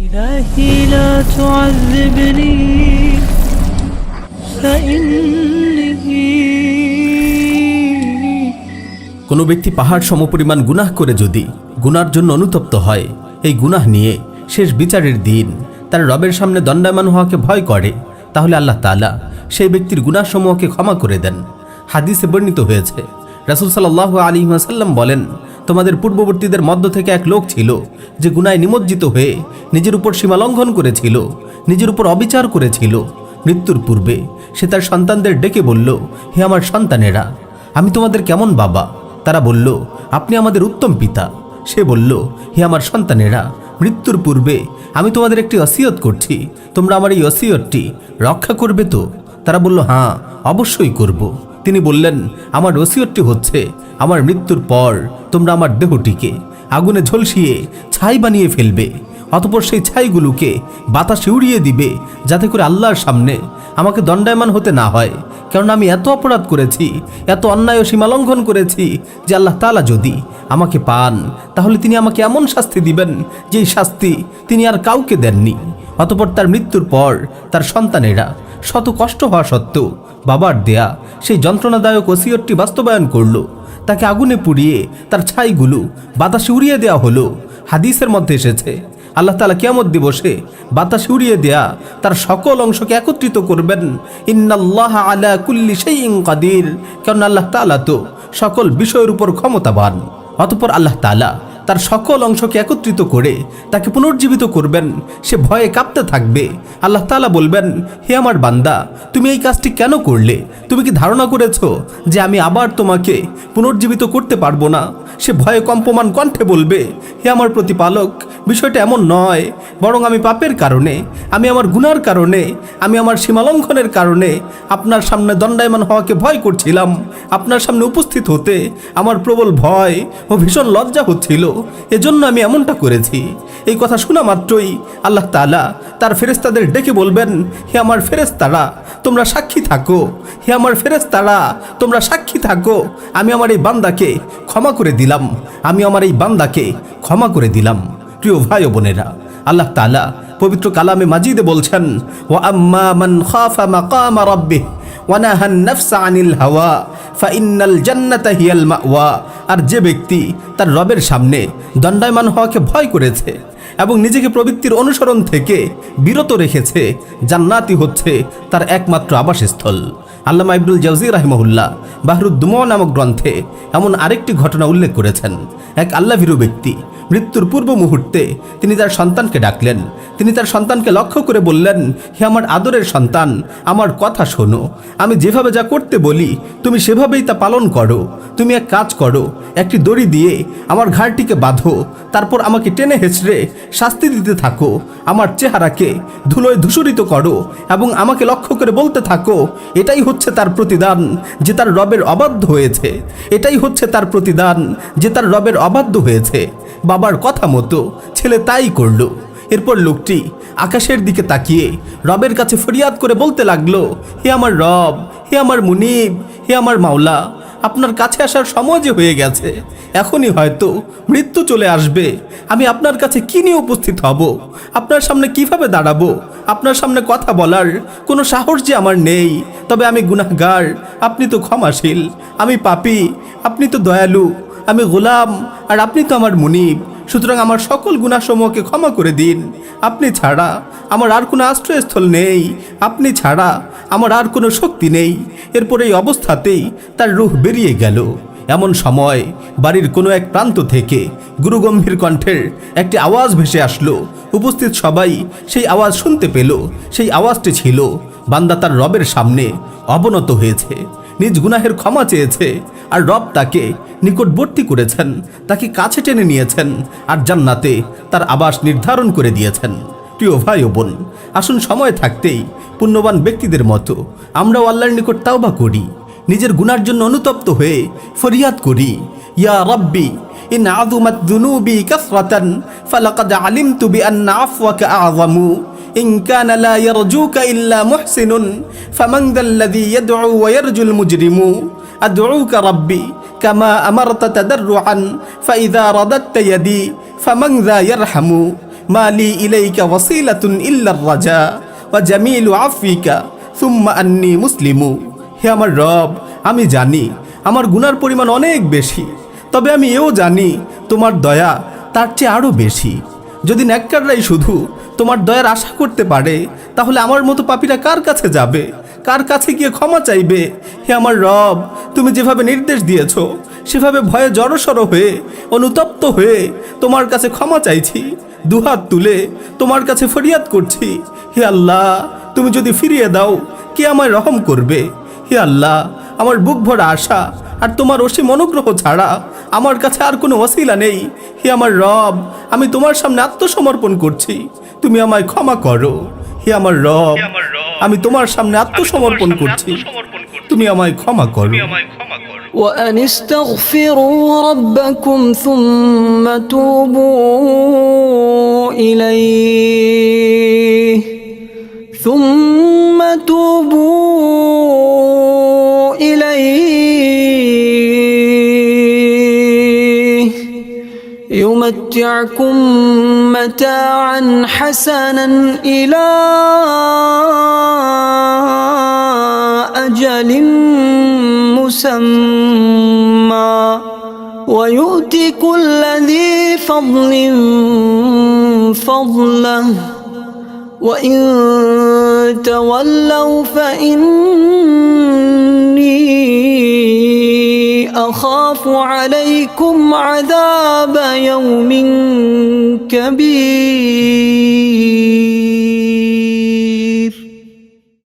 إلهي لا تعذبني فإني কোনো ব্যক্তি পাহাড় সমপরিমাণ গুনাহ করে যদি গুনার জন্য অনুতপ্ত হয়, এই গুনাহ নিয়ে শেষ বিচারের দিন তার রবের সামনে দণ্ডায়মান হওয়াকে ভয় করে, তাহলে আল্লাহ তাআলা সেই ব্যক্তির গুনাহসমূহকে ক্ষমা করে দেন। হাদিসে বর্ণিত হয়েছে, রাসূল সাল্লাল্লাহু আলাইহি ওয়াসাল্লাম বলেন, তোমাদের পূর্ববর্তীদের মধ্য থেকে এক লোক ছিল যে গুনায় নিমজ্জিত হয়ে নিজের উপর সীমা লঙ্ঘন করেছিল, নিজের উপর অবিচার করেছিল। মৃত্যুর পূর্বে সে তার সন্তানদের ডেকে বলল, হে আমার সন্তানেরা, আমি তোমাদের কেমন বাবা? তারা বলল, আপনি আমাদের উত্তম পিতা। সে বলল, হে আমার সন্তানেরা, মৃত্যুর পূর্বে আমি তোমাদের একটি ওসিয়ত করছি, তোমরা আমার এই ওসিয়তটি রক্ষা করবে তো? তারা বলল, হ্যাঁ, অবশ্যই করব। তিনি বললেন, আমার ওসিয়তটি হচ্ছে, আমার মৃত্যুর পর তোমরা আমার দেহটিকে আগুনে ঝলসিয়ে ছাই বানিয়ে ফেলবে, অতঃপর সেই ছাইগুলোকে বাতাসে উড়িয়ে দিবে, যাতে করে আল্লাহর সামনে আমাকে দণ্ডায়মান হতে না হয়। কারণ আমি এত অপরাধ করেছি, এত অন্যায় ও সীমালঙ্ঘন করেছি যে আল্লাহ তাআলা যদি আমাকে পান, তাহলে তিনি আমাকে এমন শাস্তি দিবেন যেই শাস্তি তিনি আর কাউকে দেননি। অতঃপর তার মৃত্যুর পর তার সন্তানেরা শত কষ্ট হওয়া সত্ত্বেও বাবার দেয়া সেই যন্ত্রণাদায়ক ওসিয়তটি বাস্তবায়ন করলো। তাকে আগুনে পুড়িয়ে তার ছাইগুলো বাতাসে উড়িয়ে দেওয়া হলো। হাদিসের মধ্যে এসেছে, আল্লাহ তাআলা কিয়ামত দিবসে বাতাসে উড়িয়ে দেয়া তার সকল অংশকে একত্রিত করবেন। ইন্নাল্লাহা আলা কুল্লি শাইইন কাদির, কারণ আল্লাহ তাআলা তো সকল বিষয়ের উপর ক্ষমতাবান। অতঃপর আল্লাহ তাআলা তার সকল অংশকে একত্রিত করে তাকে পুনর্জীবিত করবেন। সে ভয়ে কাঁপতে থাকবে। আল্লাহ তাআলা বলবেন, হে আমার বান্দা, তুমি এই কাজটি কেন করলে? তুমি কি ধারণা করেছো যে আমি আবার তোমাকে পুনর্জীবিত করতে পারবো না? সে ভয়ে কম্পমান কণ্ঠে বলবে, হে আমার প্রতিপালক, বিষয়টা এমন নয়, বরং আমি পাপের কারণে, আমি আমার গুনার কারণে, আমি আমার সীমালঙ্ঘনের কারণে আপনার সামনে দণ্ডায়মান হওয়াকে ভয় করছিলাম। আপনার সামনে উপস্থিত হতে আমার প্রবল ভয় ও ভীষণ লজ্জা হচ্ছিল, এজন্য আমি এমনটা করেছি। এই কথা শোনা মাত্রই আল্লাহ তাআলা তার ফেরেশতাদের ডেকে বলবেন, হে আমার ফেরেশতারা, তোমরা সাক্ষী থাকো। হে আমার ফেরেশতারা, তোমরা সাক্ষী থাকো। আমি আমার এই বান্দাকে ক্ষমা করে দিলাম, আমি আমার এই বান্দাকে ক্ষমা করে দিলাম। প্রিয় ভাই ও বোনেরা, আল্লাহ তাআলা পবিত্র কালামে মাজিদে বলছেন, ওয়া আম্মা মান খাফা মাকামা রাব্বিহি ওয়া নাহান নাফসা আনিল হাওয়া ফাইন্নাল জান্নাতা হিয়াল মাওয়া। আর যে ব্যক্তি তার রবের সামনে দণ্ডায়মান হওয়াকে ভয় করেছে এবং নিজেকে প্রবৃত্তির অনুসরণ থেকে বিরত রেখেছে, জান্নাতই হচ্ছে তার একমাত্র আবাসস্থল। আল্লামা ইবনুল জাওজি রাহিমাহুল্লাহ বাহরুদ্দুমা নামক গ্রন্থে এমন আরেকটি ঘটনা উল্লেখ করেছেন। এক আল্লাহভীরু ব্যক্তি মৃত্যুর পূর্ব মুহূর্তে তিনি তার সন্তানকে ডাকলেন। তিনি তার সন্তানকে লক্ষ্য করে বললেন, হে আমার আদরের সন্তান, আমার কথা শোনো। আমি যেভাবে যা করতে বলি তুমি সেভাবেই তা পালন করো। তুমি এক কাজ করো, একটি দড়ি দিয়ে আমার ঘাড়টিকে বাঁধো, তারপর আমাকে টেনে হেঁচড়ে শাস্তি দিতে থাকো। আমার চেহারাকে ধুলোয় ধূসরিত করো এবং আমাকে লক্ষ্য করে বলতে থাকো, এটাই হচ্ছে তার প্রতিদান যে তার রবের অবাধ্য হয়েছে। এটাই হচ্ছে তার প্রতিদান যে তার রবের অবাধ্য হয়েছে। বাবার কথা মতো ছেলে তাই করল। এরপর লোকটি আকাশের দিকে তাকিয়ে রবের কাছে ফরিয়াদ করে বলতে লাগলো, হে আমার রব, হে আমার মুনিব, হে আমার মাওলা, আপনার কাছে আসার সময় যে হয়ে গেছে, এখনই হয়তো মৃত্যু চলে আসবে। আমি আপনার কাছে কি নিয়ে উপস্থিত হব? আপনার সামনে কিভাবে দাঁড়াবো? আপনার সামনে কথা বলার কোনো সাহস যে আমার নেই। তবে আমি গুনাহগার, আপনি তো ক্ষমাশীল। আমি পাপী, আপনি তো দয়ালু। আমি গোলাম, আর আপনি তো আমার মুনিব। সুতরাং আমার সকল গুনাহসমূহকে ক্ষমা করে দিন। আপনি ছাড়া আমার আর কোনো আশ্রয়স্থল নেই, আপনি ছাড়া আমার আর কোনো শক্তি নেই। এরপর এই অবস্থাতেই তার রূহ বেরিয়ে গেল। এমন সময় বাড়ির কোনো এক প্রান্ত থেকে গুরুগম্ভীর কণ্ঠের একটি আওয়াজ ভেসে আসলো। উপস্থিত সবাই সেই আওয়াজ শুনতে পেল। সেই আওয়াজটি ছিল, বান্দা তার রবের সামনে অবনত হয়েছে, নিজ গুনাহের ক্ষমা চেয়েছে, আর রব তাকে নিকটবর্তী করেছেন, তাকে কাছে টেনে নিয়েছেন, আর জান্নাতে তার আবাস নির্ধারণ করে দিয়েছেন। প্রিয় ভাই ও বোন, আসুন সময় থাকতেই পুণ্যবান ব্যক্তিদের মতো আমরাও আল্লাহর নিকট তাওবা করি, নিজের গুনার জন্য অনুতপ্ত হয়ে ফরিয়াদ করি, ইয়া রাব্বি ইন আযুমাত যুনুবি কাসরাতান ফালাকাদ আলিমতু বিআন্না আফওয়াকা আযমু ইন কানা লা ইয়ারজুকা ইল্লা মুহসিনুন ফামান যাল্লাযী ইয়াদউ ওয়া ইয়ারজুল মুজরিমু আদউকা রাব্বি কামা আমারতা তাদাররুআন ফাইযা রাদাত্তা ইয়াদি ফামান যা ইয়ারহামু মালি ইলাইকা ওয়াসিলাতুন ইল্লার রাজা ওয়া জামিলু আফিকা সুম্মা আন্নী মুসলিমু। হে আমার রব, আমি জানি আমার গুনার পরিমাণ অনেক বেশি, তবে আমি এও জানি তোমার দয়া তার চেয়ে আরও বেশি। যদি নেককাররাই শুধু তোমার দয়ার আশা করতে পারে, তাহলে আমার মতো পাপীরা কার কাছে যাবে, কার কাছে গিয়ে ক্ষমা চাইবে? হে আমার রব, তুমি যেভাবে নির্দেশ দিয়েছো সেভাবে ভয়ে জড়সড় হয়ে অনুতপ্ত হয়ে তোমার কাছে ক্ষমা চাইছি, দুহাত তুলে তোমার কাছে ফরিয়াদ করছি। হে আল্লাহ, তুমি যদি ফিরিয়ে দাও কে আমায় রহম করবে? হে আল্লাহ, আমার বুক ভরা আশা আর তোমার অসীম অনুগ্রহ ছাড়া আমার কাছে আর কোনো ওসিলা নেই। হে আমার রব, আমি তোমার সামনে আত্মসমর্পণ করছি, তুমি আমায় ক্ষমা করো। হে আমার রব, আমি তোমার সামনে আত্মসমর্পণ করছি, তুমি আমায় ক্ষমা করো। وأن استغفروا ربكم ثم توبوا إليه يمتعكم متاعا حسنا إلى أجل مسمى ويؤتي كل ذي فضل فضله وإن تولوا فإني أخاف عليكم عذاب يوم كبير